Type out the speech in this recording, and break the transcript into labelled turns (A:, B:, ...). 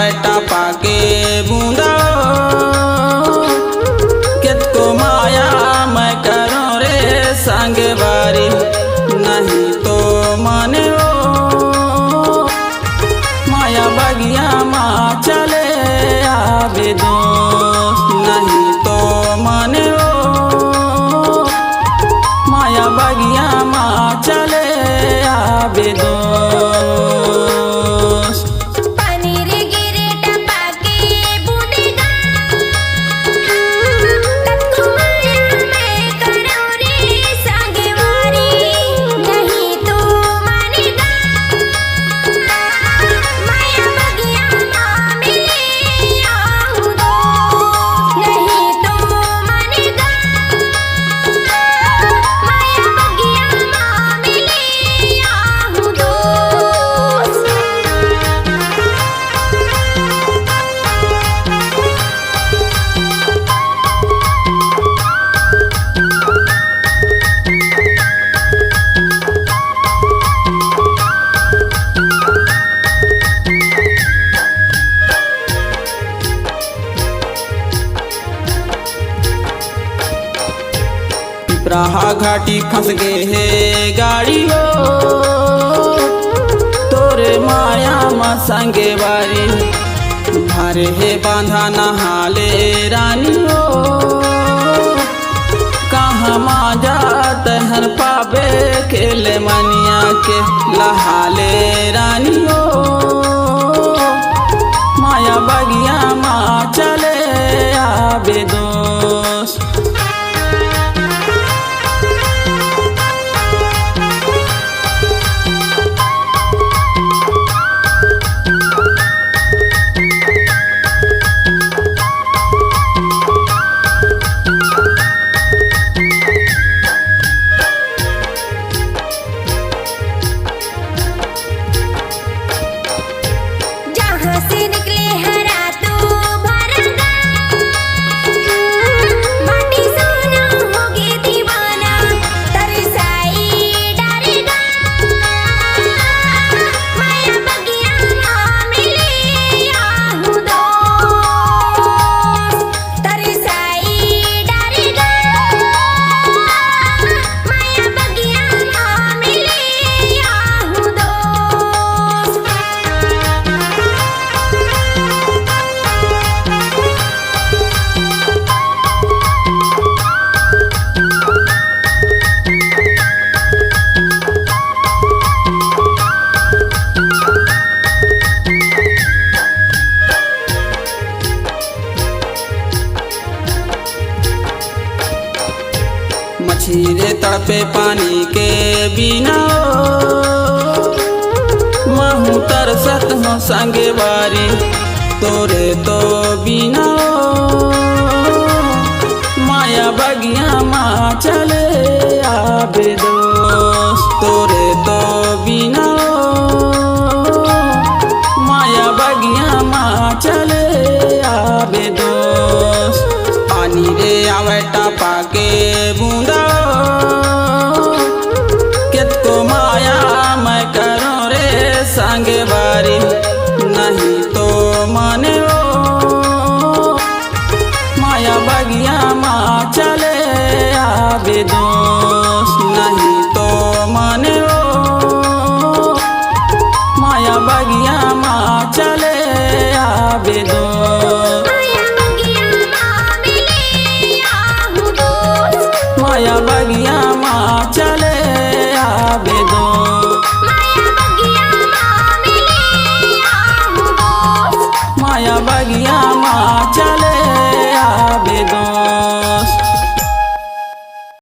A: आवेटा पाके बूंदा कितको माया मैं करूं रे संग बारी नहीं तो माने ओ माया बगिया माँ चले आवे दोस्त नहीं तो माने ओ माया बगिया माँ चले आवे दोस्त। रहा घाटी फंस गए है गाड़ी हो तोरे माया माँ संगे बारी भारे है बांधा नहाले रानी हो कहाँ माँ जात हर पावे खेले मनिया के लहाले रानी हो माया बगिया माँ चले आवे दोस्त। मछीरे तड़पे पानी के बिना महू तरसत हो संगे बारी तोरे तो बिना माया बगिया माँ चले आवे दोस्त तोरे तो बिना माया बगिया माँ चले आवे दोस्त। पानी रे आवेटा पाके बूंदा कितको माया मैं करूं रे संग बारी नहीं तो माने ओ माया बगिया माँ चले आवे दोस्त नहीं तो माने ओ माया बगिया माँ चले आवे दोस्त।